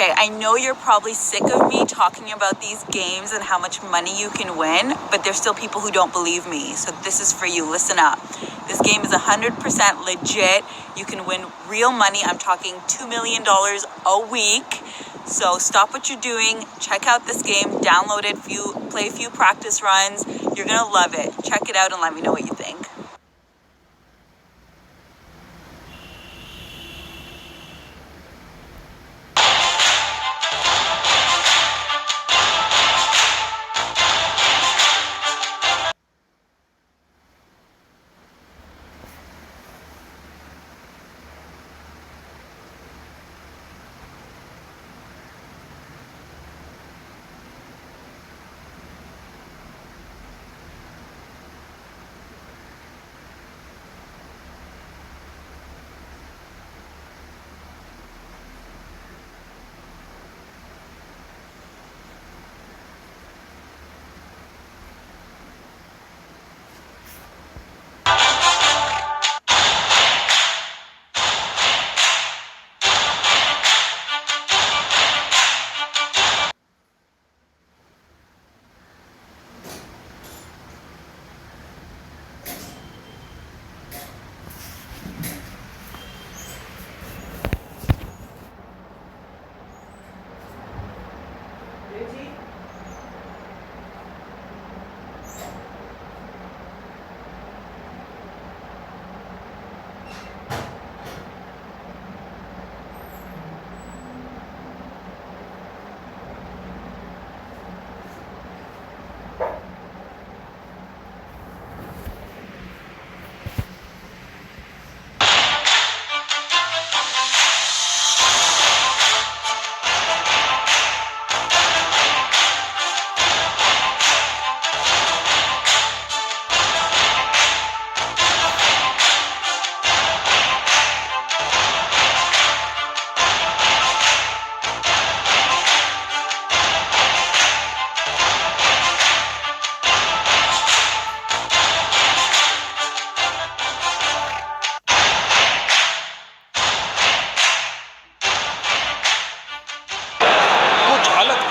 Okay, I know you're probably sick of me talking about these games and how much money you can win, but there's still people who don't believe me. So this is for you. Listen up. This game is 100% legit. You can win real money. I'm talking $2 million a week. So stop what you're doing. Check out this game. Download it. Play a few practice runs. You're going to love it. Check it out and let me know what you think.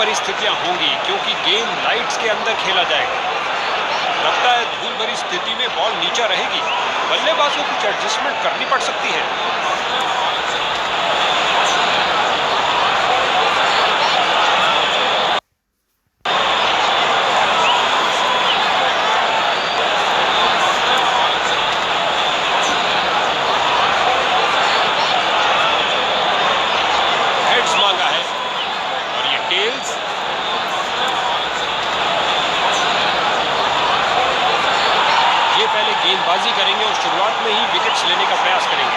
परिस्थितियां होंगी क्योंकि game lights के अंदर खेला जाएगा। लगता है धूल भरी स्थिति में बॉल नीचे रहेगी। बल्लेबाजों को कुछ एडजस्टमेंट करनी पड़ सकती है। हेड्स मांगा है और ये टेल्स। ये पहले गेंदबाजी करेंगे और शुरुआत में ही विकेट्स लेने का प्रयास करेंगे।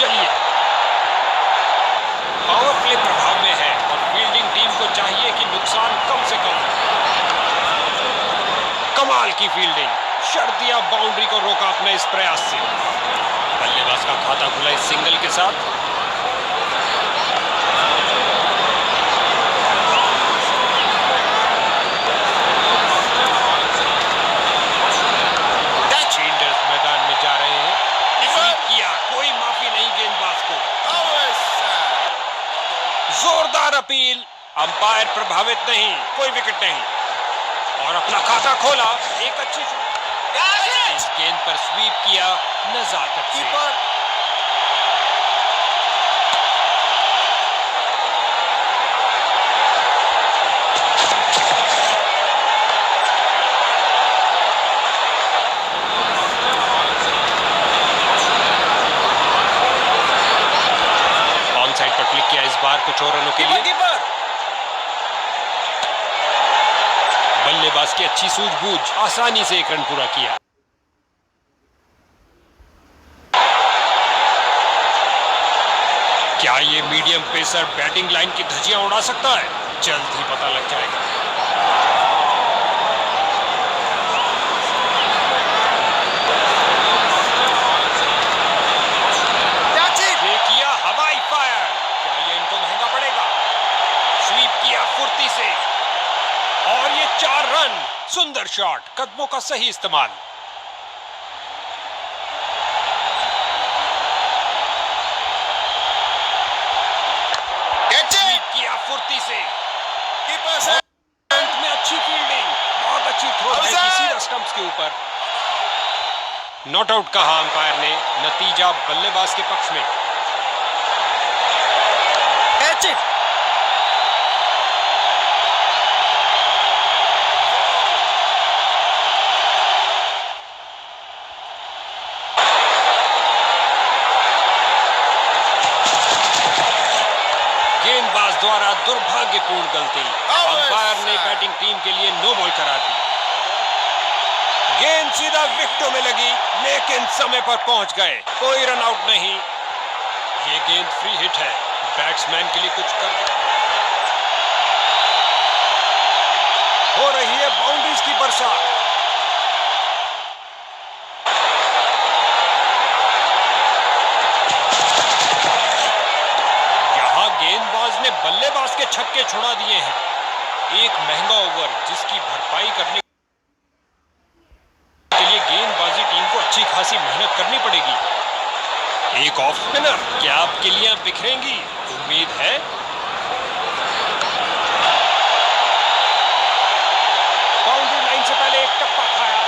चलिए, पावर प्ले प्रभाव में है और फील्डिंग टीम को चाहिए कि नुकसान कम से कम हो। कमाल की फील्डिंग, शर्तिया बाउंड्री को रोका अपने इस प्रयास से। बल्लेबाज का खाता खुला इस सिंगल के साथ। फील्डर्स मैदान में जा रहे हैं। स्वीप किया, कोई माफी नहीं गेंदबाज को। जोरदार अपील, अंपायर प्रभावित नहीं, कोई विकेट नहीं और अपना खाता खोला। एक अच्छी इस गेंद पर स्वीप किया नजाकत से। ऑन साइड पर क्लिक किया इस बार कुछ और रनों के लिए। बल्लेबाज की अच्छी सूझबूझ, आसानी से एक रन पूरा किया। क्या ये मीडियम पेसर बैटिंग लाइन की धज्जियां उड़ा सकता है? जल्द ही पता लग जाएगा। ये किया हवाई फायर, क्या ये इनको महंगा पड़ेगा? स्वीप किया फुर्ती से और ये 4 रन। सुंदर शॉट, कदमों का सही इस्तेमाल। नॉट आउट कहा अंपायर ने, नतीजा बल्लेबाज के पक्ष में। Catch it. गेंदबाज द्वारा दुर्भाग्यपूर्ण गलती, अंपायर ने बैटिंग टीम के लिए नो बॉल करार दी। गेंद सीधा विकेटों में लगी, लेकिन समय पर पहुंच गए, कोई रन आउट नहीं। ये गेंद फ्री हिट है, बैट्समैन के लिए कुछ कर दे। हो रही है बाउंड्रीज की बरसात। यहां गेंदबाज ने बल्लेबाज के छक्के छुड़ा दिए हैं। एक महंगा ओवर जिसकी भरपाई करने के लिए गेंदबाजी टीम को अच्छी खासी मेहनत करनी पड़ेगी। एक ऑफ स्पिनर, क्या आपके लिए बिखरेंगी? उम्मीद है। बाउंड्री लाइन से पहले एक टप्पा खाया।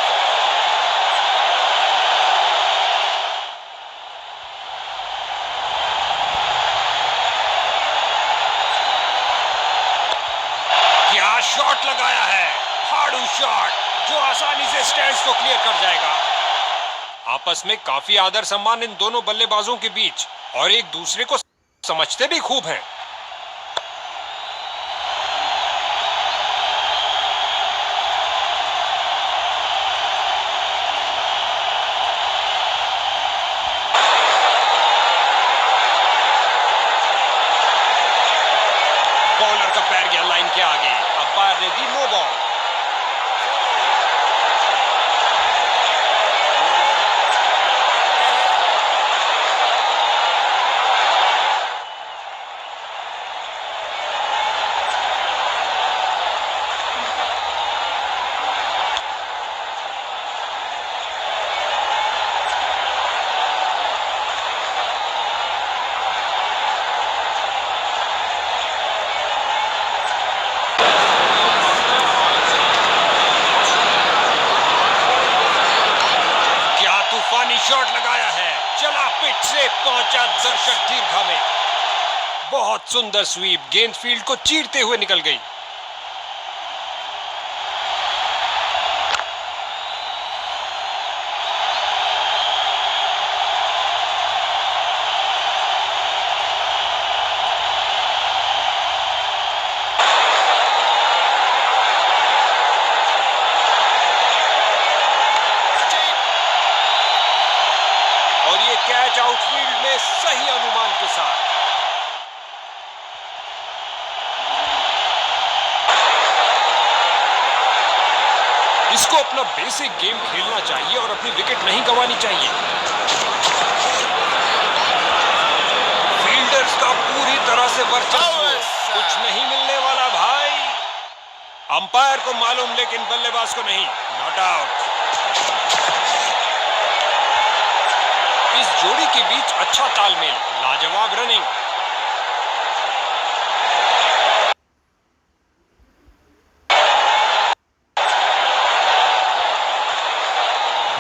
क्या शॉट लगाया है, फाड़ू शॉट जो आसानी से स्टैंड्स को क्लियर कर जाएगा। आपस में काफी आदर सम्मान इन दोनों बल्लेबाजों के बीच, और एक दूसरे को समझते भी खूब हैं। बॉलर का पैर गया लाइन के आगे, अंपायर ने दी नो बॉल। तूफानी शॉट लगाया है, चला पिच से, पहुंचा दर्शक दीर्घा में। बहुत सुंदर स्वीप, गेंद फील्ड को चीरते हुए निकल गई। कैच आउटफील्ड में सही अनुमान के साथ। इसको अपना बेसिक गेम खेलना चाहिए और अपनी विकेट नहीं गंवानी चाहिए। फील्डर्स का पूरी तरह से वर्चस्व, कुछ नहीं मिलने वाला भाई। अंपायर को मालूम लेकिन बल्लेबाज को नहीं, नॉट आउट। इस जोड़ी के बीच अच्छा तालमेल, लाजवाब रनिंग।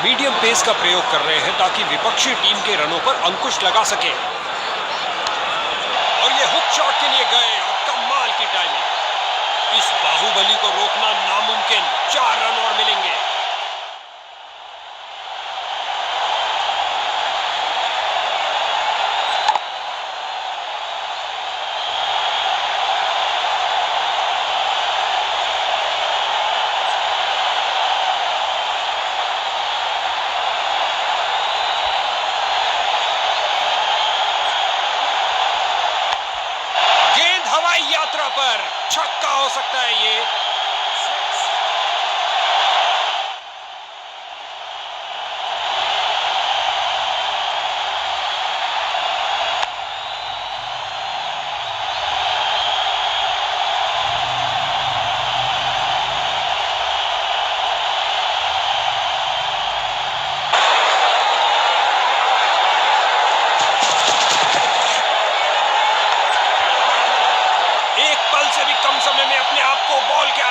मीडियम पेस का प्रयोग कर रहे हैं ताकि विपक्षी टीम के रनों पर अंकुश लगा सके। और ये हुक शॉट के लिए गए और कमाल की टाइमिंग। इस बाहुबली को रोकना नामुमकिन, 4 रन और मिलेंगे। यात्रा पर छक्का हो सकता है ये। कम समय में अपने आप को बॉल के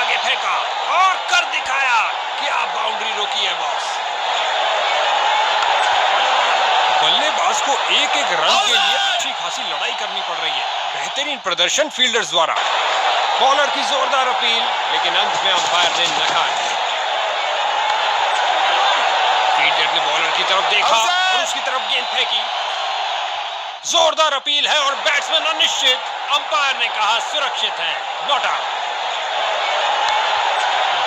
रन के लिए अच्छी खासी लड़ाई करनी पड़ रही है। बेहतरीन प्रदर्शन फील्डर्स द्वारा। बॉलर की जोरदार अपील, लेकिन अंत में अंपायर ने नकार दिया। फील्डर ने बॉलर की तरफ देखा और उसकी तरफ गेंद फेंकी। जोरदार अपील है और बैट्समैन अनिश्चित। अंपायर ने कहा सुरक्षित है, नॉट आउट।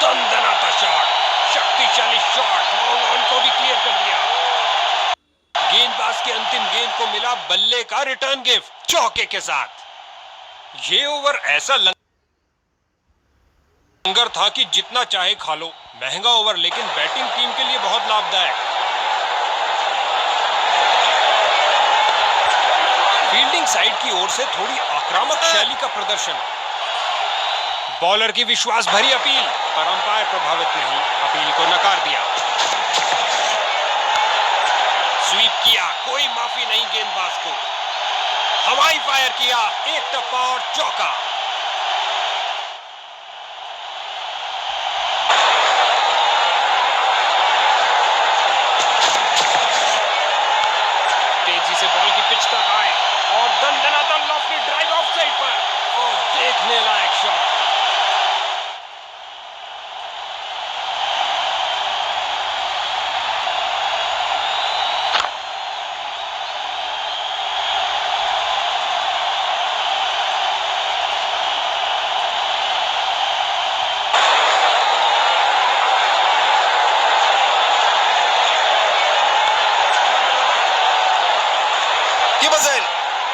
दंदनाता शॉट, शक्तिशाली शॉट, लॉन्ग ऑन को भी क्लियर कर दिया। गेंदबाज की अंतिम गेंद को मिला बल्ले का रिटर्न गिफ्ट चौके के साथ। ये ओवर ऐसा लंगर था कि जितना चाहे खा लो। महंगा ओवर, लेकिन बैटिंग टीम के लिए बहुत लाभदायक। फील्डिंग साइड की ओर से थोड़ी आक्रामक शैली का प्रदर्शन। बॉलर की विश्वास भरी अपील, पर अंपायर प्रभावित नहीं, अपील को नकार दिया। स्वीप किया, कोई माफी नहीं गेंदबाज को। हवाई फायर किया, एक टप्पा और चौका। तेजी से बॉल की पिच तक आए और दंदनाता लॉफ्टी ड्राइव ऑफ साइड पर और देखने लायक शॉट।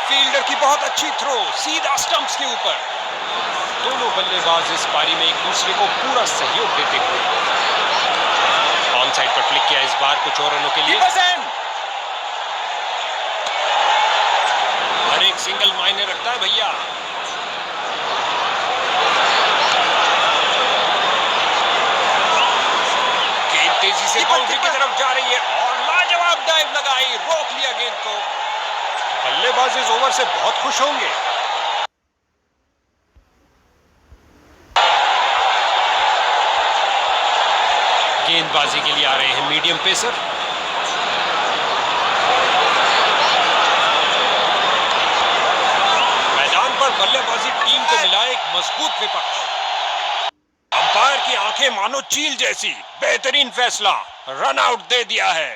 फील्डर की बहुत अच्छी थ्रो, सीधा स्टंप्स के ऊपर। दोनों बल्लेबाज इस पारी में एक दूसरे को पूरा सहयोग देते हुए। ऑन साइड पर फ्लिक किया इस बार कुछ और रनों के लिए। हर एक सिंगल मायने रखता है भैया। गेंद तेजी से बाउंड्री की तरफ जा रही है और लाजवाब डाइव लगाई, रोक लिया गेंद को। बल्लेबाज इस ओवर से बहुत खुश होंगे। गेंदबाजी के लिए आ रहे हैं मीडियम पेसर। मैदान पर बल्लेबाजी टीम को मिला एक मजबूत विपक्ष। अंपायर की आंखें मानो चील जैसी। बेहतरीन फैसला, रन आउट दे दिया है।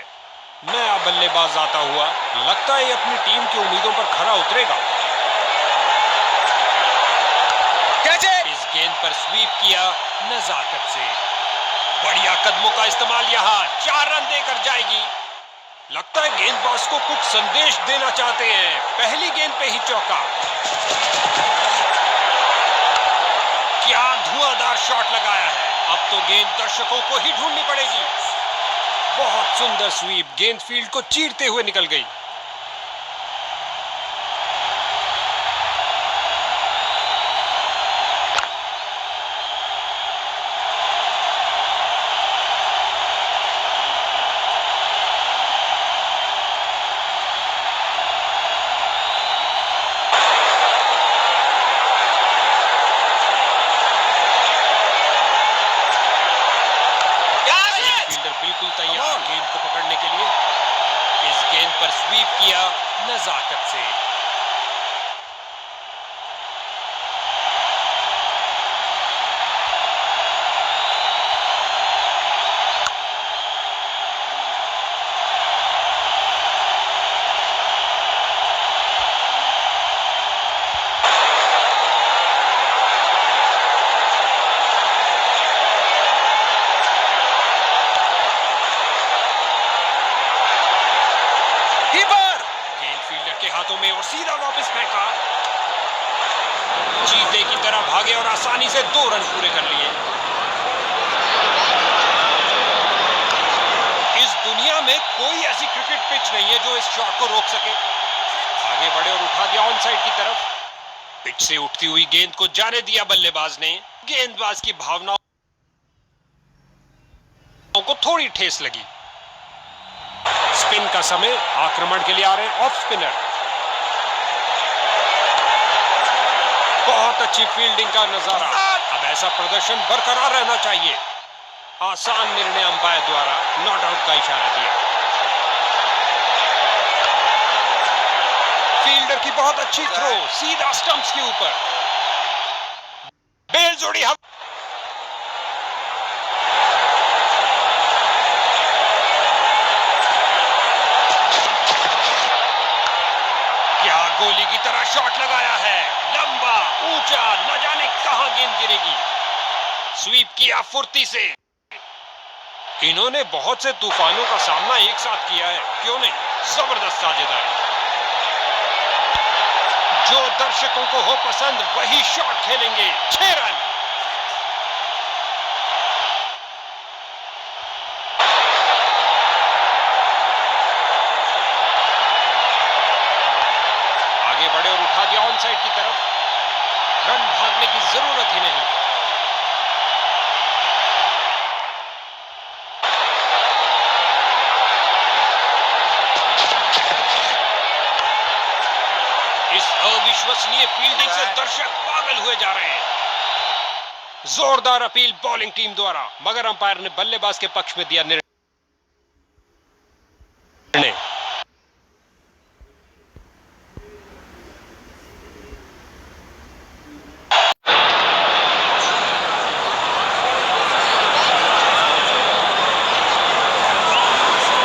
नया बल्लेबाज आता हुआ, लगता है अपनी टीम की उम्मीदों पर खरा उतरेगा। इस गेंद पर स्वीप किया नजाकत से। बढ़िया कदमों का इस्तेमाल, यहां 4 रन देकर जाएगी। लगता है गेंदबाज को कुछ संदेश देना चाहते हैं। पहली गेंद पे ही चौका। क्या धुआंधार शॉट लगाया है। अब तो गेंद दर्शकों को ही ढूंढनी पड़ेगी। बहुत सुंदर स्वीप, गेंद फील्ड को चीरते हुए निकल गई। बिल्कुल तैयार गेंद को पकड़ने के लिए। इस गेंद पर स्वीप किया नजाकत से। हाथों में और सीधा वापस फेंका। चीते की तरह भागे और आसानी से 2 रन पूरे कर लिए। इस दुनिया में कोई ऐसी क्रिकेट पिच नहीं है जो इस शॉट को रोक सके। आगे बढ़े और उठा दिया ऑन साइड की तरफ। पिच से उठती हुई गेंद को जाने दिया बल्लेबाज ने। गेंदबाज की भावनाओं को थोड़ी ठेस लगी। स्पिन का समय, आक्रमण के लिए आ रहे ऑफ स्पिनर। बहुत अच्छी फील्डिंग का नजारा। अब ऐसा प्रदर्शन बरकरार रहना चाहिए। आसान निर्णय अंपायर द्वारा नॉट आउट का इशारा दिया। फील्डर की बहुत अच्छी थ्रो, सीधा स्टंप्स के ऊपर। बेजोड़ी हम क्या गोली की तरह शॉट लगाया है, लंबा ऊंचा, न जाने कहां गेंद गिरेगी। स्वीप किया फुर्ती से। इन्होंने बहुत से तूफानों का सामना एक साथ किया है, क्यों नहीं, जबरदस्त साझेदारी। जो दर्शकों को हो पसंद वही शॉट खेलेंगे। 6 रन। आगे बढ़े और उठा दिया ऑन साइड की तरफ। रन भागने की जरूरत ही नहीं। इस अविश्वसनीय फील्डिंग से दर्शक पागल हुए जा रहे हैं। जोरदार अपील बॉलिंग टीम द्वारा, मगर अंपायर ने बल्लेबाज के पक्ष में दिया निर्णय।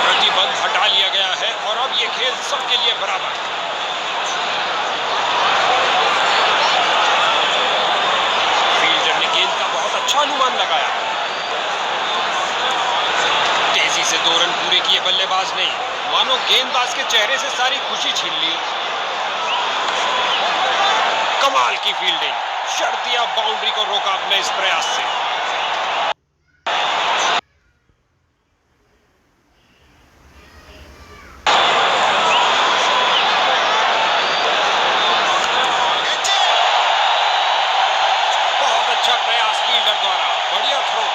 प्रतिबंध हटा लिया गया है और अब यह खेल सबके लिए बराबर। अच्छा अनुमान लगाया। तेजी से 2 रन पूरे किए बल्लेबाज ने, मानो गेंदबाज के चेहरे से सारी खुशी छीन ली। कमाल की फील्डिंग, शर्तिया बाउंड्री को रोका अपने इस प्रयास से। बहुत अच्छा प्रयास फील्डर द्वारा, बढ़िया थ्रो।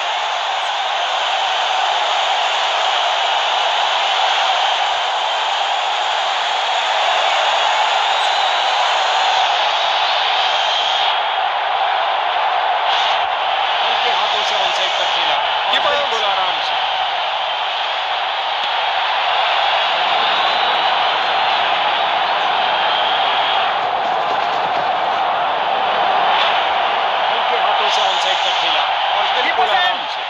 हल्के हाथों से ऑन साइड पर खेला और बिल्कुल आराम से। हल्के हाथों से ऑन साइड पर खेला और बिल्कुल आराम से।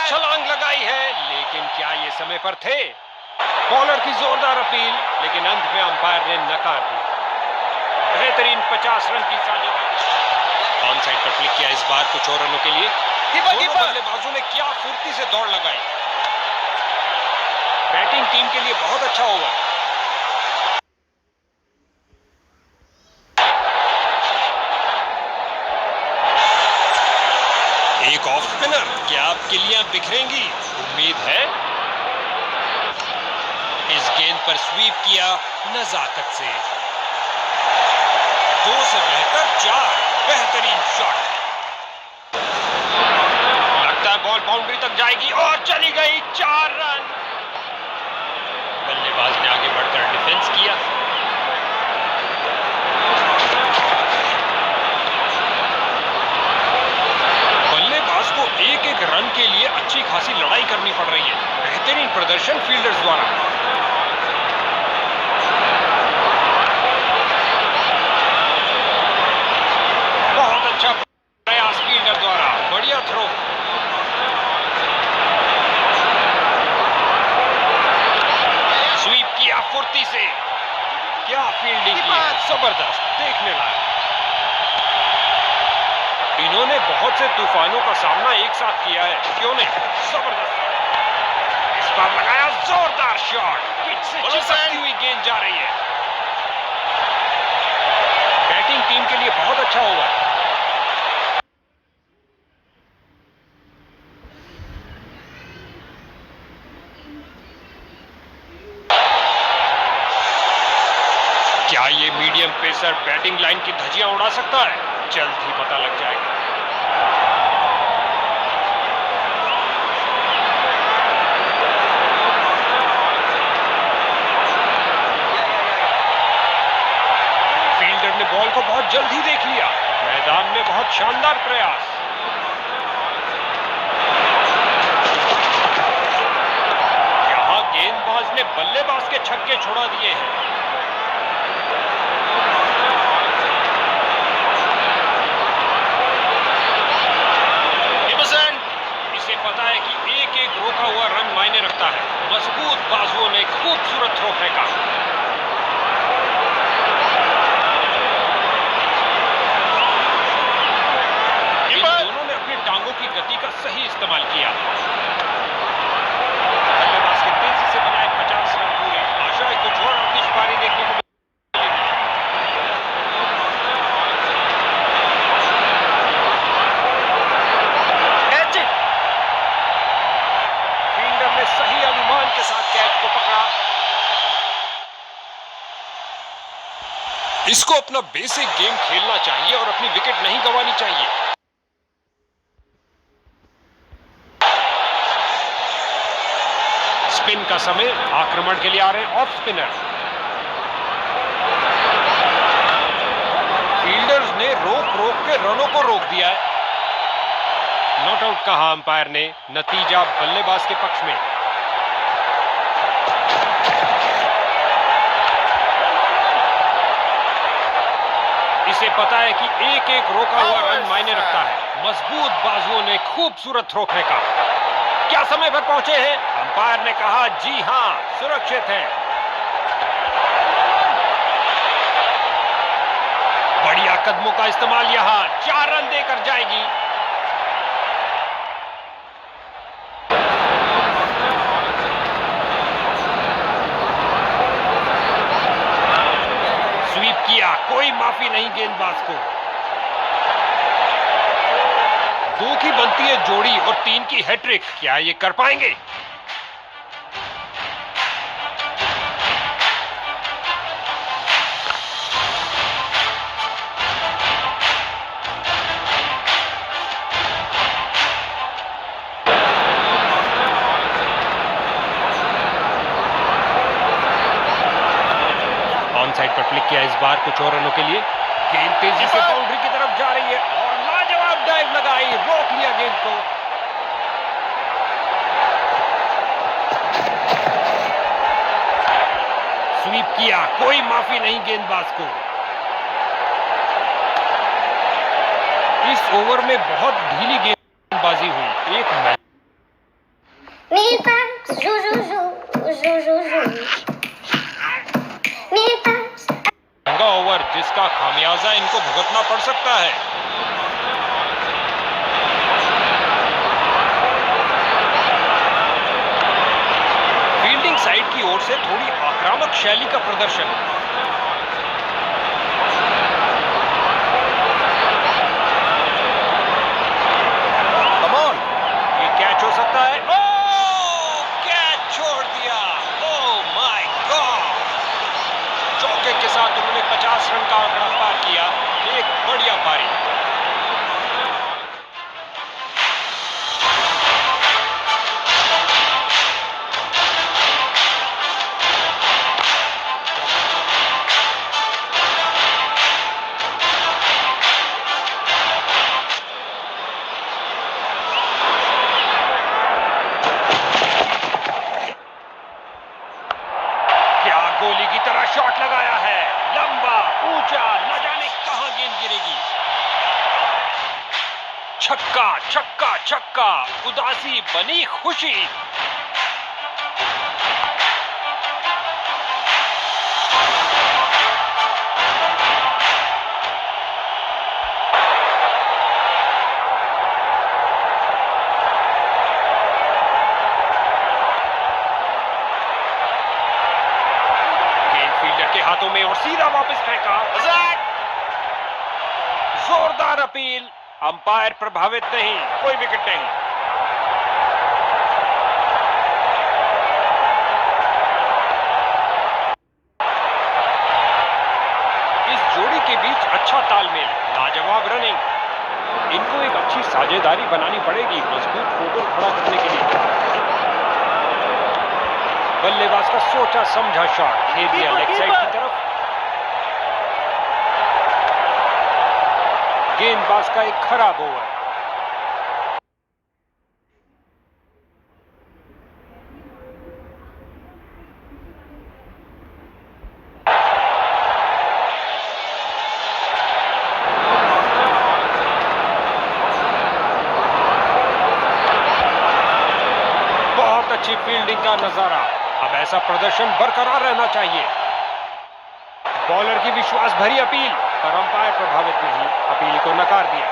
छलांग लगाई है, लेकिन क्या ये समय पर थे? बॉलर की जोरदार अपील, लेकिन अंत में अंपायर ने नकार दी। बेहतरीन 50 रन की साझेदारी। ऑन साइड पर फ्लिक किया इस बार कुछ और रनों के लिए। दोनों बल्लेबाजों ने क्या फुर्ती से दौड़ लगाई। बैटिंग टीम के लिए बहुत अच्छा ओवर। एक ऑफ स्पिनर, क्या आप गिल्लियां बिखरेंगी? उम्मीद है। इस गेंद पर स्वीप किया नजाकत से। 2 से बेहतर 4, बेहतरीन शॉट। लगता है बॉल बाउंड्री तक जाएगी और चली गई। 4 रन। बल्लेबाज ने आगे बढ़कर डिफेंस किया। बल्लेबाज को एक-एक रन के लिए अच्छी खासी लड़ाई करनी पड़ रही है। बेहतरीन प्रदर्शन फील्डर्स द्वारा। बहुत अच्छा प्रयास फील्डर द्वारा, बढ़िया थ्रो। स्वीप किया फुर्ती से। क्या फील्डिंग की है, जबरदस्त, देखने लायक। इन्होंने बहुत से तूफानों का सामना एक साथ किया है, क्यों नहीं, जबरदस्त। इस बार लगाया जोरदार शॉट, पिच से चिपकती हुई गेंद जा रही है। बैटिंग टीम के लिए बहुत अच्छा ओवर। क्या ये मीडियम पेसर बैटिंग लाइन की धज्जियां उड़ा सकता है? जल्द ही पता लग जाएगा। फील्डर ने बॉल को बहुत जल्द ही देख लिया। मैदान में बहुत शानदार प्रयास। यहां गेंदबाज ने बल्लेबाज के छक्के छुड़ा दिए हैं। इसे पता है कि एक एक रोका हुआ रन मायने रखता है। मजबूत बाजुओं ने खूबसूरत थ्रो फेंका। इन दोनों ने अपनी टांगों की गति का सही इस्तेमाल किया। बल्लेबाज के तेजी से बनाए 50 रन पूरे। आशा है कुछ और आतिशबाजी देखने को मिलेगी। फील्डर ने सही अनुमान के साथ कैच को पकड़ा। इसको अपना बेसिक गेम खेलना चाहिए और अपनी विकेट नहीं गंवानी चाहिए। स्पिन का समय, आक्रमण के लिए आ रहे हैं ऑफ स्पिनर। फील्डर्स ने रोक रोक के रनों को रोक दिया है। नॉट आउट कहा अंपायर ने। नतीजा बल्लेबाज के पक्ष में। इसे पता है कि एक एक रोका हुआ रन मायने रखता है। मजबूत बाजुओं ने खूबसूरत थ्रो फेंका। क्या समय पर पहुंचे हैं? अंपायर ने कहा जी हां, सुरक्षित है। बढ़िया कदमों का इस्तेमाल। यहां 4 रन देकर जाएगी। स्वीप किया, कोई माफी नहीं गेंदबाज को। 2 की बनती है जोड़ी और 3 की हैट्रिक। क्या ये कर पाएंगे? ऑन साइड पर फ्लिक किया इस बार कुछ और रनों के लिए। गेंद तेजी से बाउंड्री की तरफ जा रही है और लाजवाब डाइव लगाई, रोक लिया गेंद को। स्वीप किया, कोई माफी नहीं गेंदबाज को। इस ओवर में बहुत ढीली गेंदबाजी हुई। एक मैच मेरे पास जू जू जू जू जू जू मेरे पास महंगा ओवर जिसका खामियाजा इनको भुगतना पड़ सकता है। फील्डिंग साइड की ओर से थोड़ी आक्रामक शैली का प्रदर्शन। ये कैच हो सकता है। ओह, कैच छोड़ दिया। Oh my God. चौके के साथ उन्होंने 50 रन का आंकड़ा पार किया। एक बढ़िया पारी। क्या गोली की तरह शॉट लगाया है। लंबा, ऊंचा, न जाने कहां गेंद गिरेगी। छक्का, छक्का, छक्का। उदासी बनी खुशी। गेंद फील्डर के हाथों में और सीधा वापस फेंका। जोरदार अपील। अंपायर प्रभावित नहीं, कोई विकेट नहीं। इस जोड़ी के बीच अच्छा तालमेल, लाजवाब रनिंग। इनको एक अच्छी साझेदारी बनानी पड़ेगी मजबूत टोटल खड़ा करने के लिए। बल्लेबाज का सोचा समझा शॉट खेल दिया लेग साइड की तरफ। गेंदबाज का एक खराब ओवर। नजारा। अब ऐसा प्रदर्शन बरकरार रहना चाहिए। बॉलर की विश्वास भरी अपील, पर अंपायर प्रभावित नहीं, अपील को नकार दिया।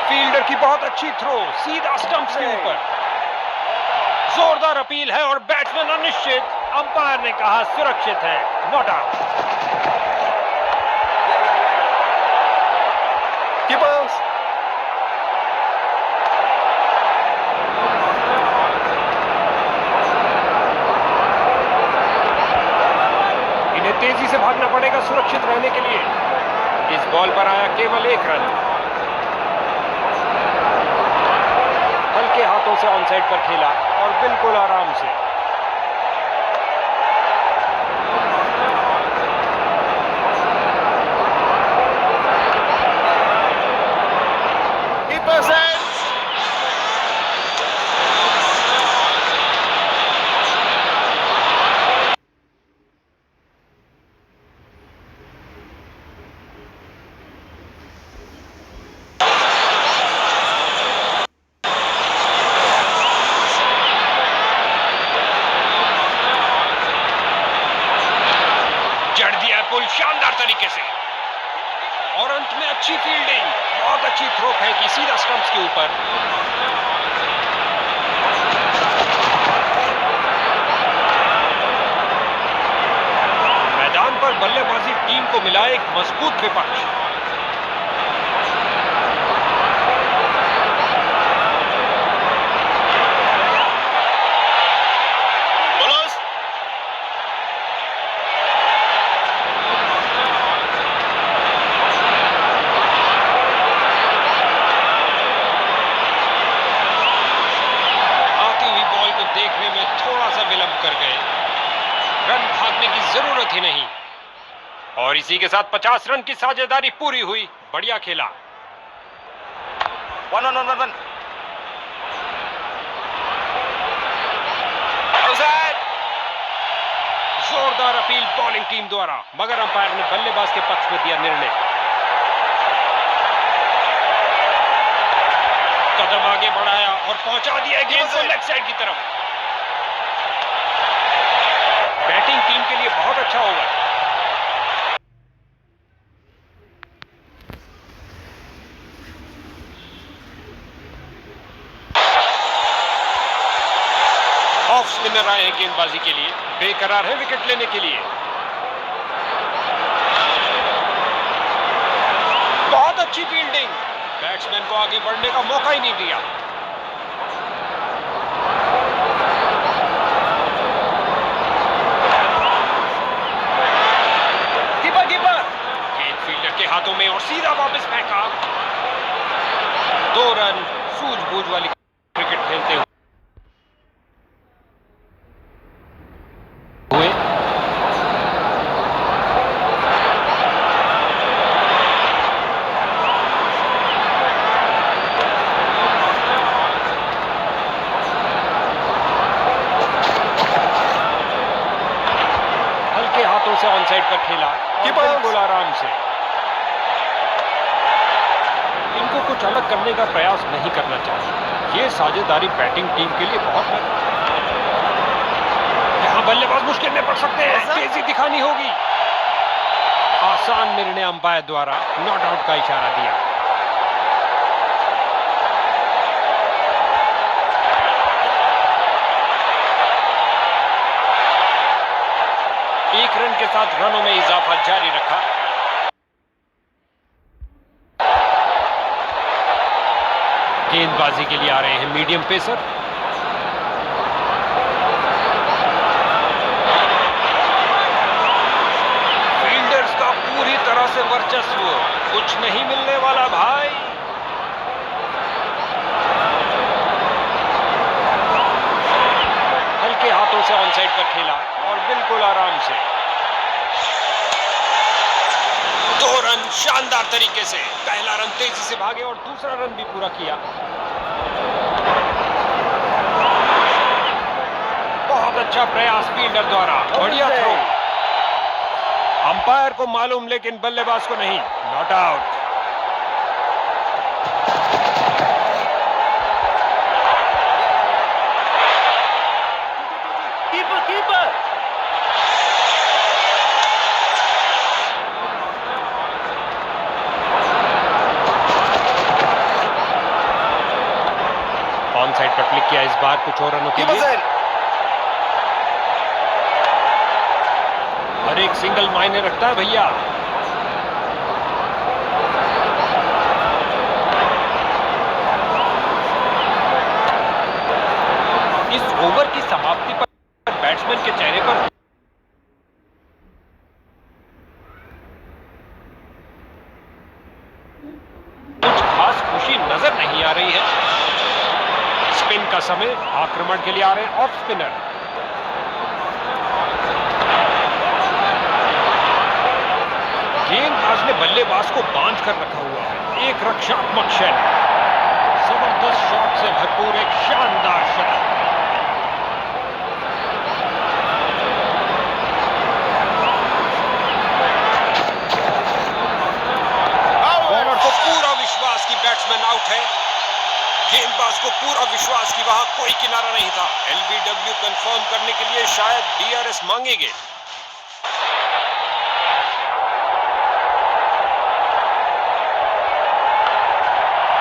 फील्डर की बहुत अच्छी थ्रो, सीधा स्टंप्स के ऊपर। जोरदार अपील है और बैट्समैन अनिश्चित, अंपायर ने कहा सुरक्षित है, नॉट आउट। कीपर्स इन्हें तेजी से भागना पड़ेगा सुरक्षित रहने के लिए। इस बॉल पर आया केवल 1 रन। हल्के हाथों से ऑन साइड पर खेला और बिल्कुल आराम से। कीपर्स जड़ दिया पुल शानदार तरीके से और अंत में अच्छी फील्डिंग, बहुत अच्छी थ्रो फेंकी सीधा स्टंप्स के ऊपर। मैदान पर बल्लेबाजी टीम को मिला एक मजबूत विपक्ष। बॉलर्स आती हुई बॉल को देखने में थोड़ा सा विलंब कर गए। रन भागने की जरूरत ही नहीं और इसी के साथ 50 रन की साझेदारी पूरी हुई। बढ़िया खेला। 1-1-1-1 आउटसाइड। जोरदार अपील बॉलिंग टीम द्वारा, मगर अंपायर ने बल्लेबाज के पक्ष में दिया निर्णय। कदम आगे बढ़ाया और पहुंचा दिया गेंद को लेग साइड की तरफ। बैटिंग टीम के लिए बहुत अच्छा ओवर। ऑफ स्पिनर आए हैं गेंदबाजी के लिए, बेकरार है विकेट लेने के लिए। बहुत अच्छी फील्डिंग, बैट्समैन को आगे बढ़ने का मौका ही नहीं दिया। कीपर गेंद फील्डर के हाथों में और सीधा वापस फेंका। 2 रन सूझबूझ वाली क्रिकेट खेलते हुए। हल्के हाथों से ऑन साइड पर खेला और कीपर बिल्कुल आराम से। इनको कुछ अलग करने का प्रयास नहीं करना चाहिए। ये साझेदारी बैटिंग टीम के लिए बहुत है। यहाँ बल्लेबाज मुश्किल में पड़ सकते हैं, तेजी दिखानी होगी। आसान निर्णय अंपायर द्वारा, नॉट आउट का इशारा दिया। एक रन के साथ रनों में इजाफा जारी रखा। गेंदबाजी के लिए आ रहे हैं मीडियम पेसर। फील्डर्स का पूरी तरह से वर्चस्व, कुछ नहीं मिलने वाला भाई। हल्के हाथों से ऑन साइड पर खेला और बिल्कुल आराम से। 2 रन शानदार तरीके से। पहला रन तेजी से भागे और दूसरा रन भी पूरा किया। बहुत अच्छा प्रयास फील्डर द्वारा, बढ़िया थ्रो। अंपायर को मालूम लेकिन बल्लेबाज को नहीं, not out. Keeper, keeper. On side पर क्लिक किया इस बार कुछ और रनों के Keeper's लिए। in. हर एक सिंगल मायने रखता है भैया। इस ओवर की समाप्ति पर बैट्समैन के चेहरे पर कुछ खास खुशी नजर नहीं आ रही है। स्पिन का समय, आक्रमण के लिए आ रहे हैं ऑफ स्पिनर। गेंदबाज ने बल्लेबाज को बांध कर रखा हुआ है। एक रक्षात्मक शैली, जबरदस्त शॉट से भरपूर एक शानदार शतक। बॉलर को पूरा विश्वास की बैट्समैन आउट है। गेंदबाज को पूरा विश्वास की वहां कोई किनारा नहीं था। एलबीडब्ल्यू कंफर्म करने के लिए शायद डीआरएस मांगेंगे।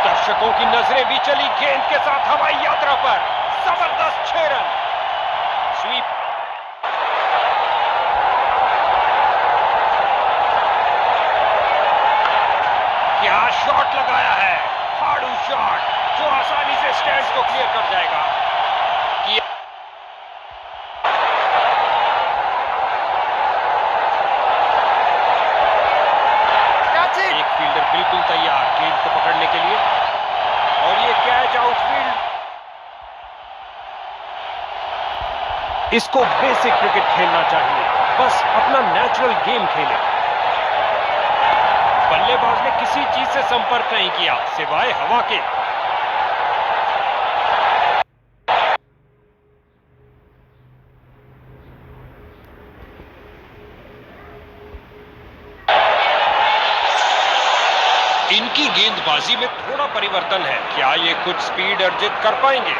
दर्शकों की नजरें भी चली गेंद के साथ हवाई यात्रा पर। जबरदस्त 6 रन। स्वीप। क्या शॉट लगाया है, फाड़ू शॉट जो आसानी से स्टैंड्स को क्लियर कर जाएगा। एक फील्डर बिल्कुल तैयार गेंद को पकड़ने के लिए, और ये कैच आउटफील्ड। इसको बेसिक क्रिकेट खेलना चाहिए, बस अपना नेचुरल गेम खेले। बल्लेबाज ने किसी चीज से संपर्क नहीं किया सिवाय हवा के। इनकी गेंदबाजी में थोड़ा परिवर्तन है। क्या ये कुछ स्पीड अर्जित कर पाएंगे?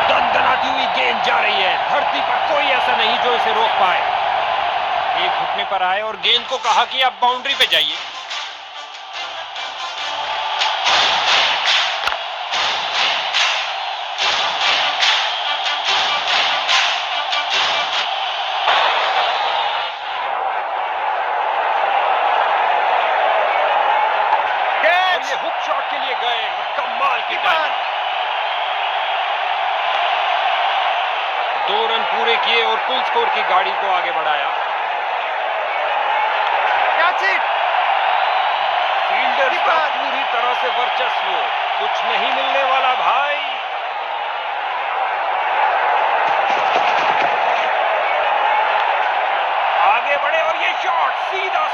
दनदनाती हुई गेंद जा रही है। धरती पर कोई ऐसा नहीं जो इसे रोक पाए। एक घुटने पर आए और गेंद को कहा कि आप बाउंड्री पे जाइए। ये हुक शॉट के लिए गए और कमाल की टाइमिंग। 2 रन पूरे किए और कुल स्कोर की गाड़ी को आगे बढ़ाया। फील्डर का पूरी तरह से वर्चस्व, कुछ नहीं मिलने वाला भाई। आगे बढ़े और ये शॉट सीधा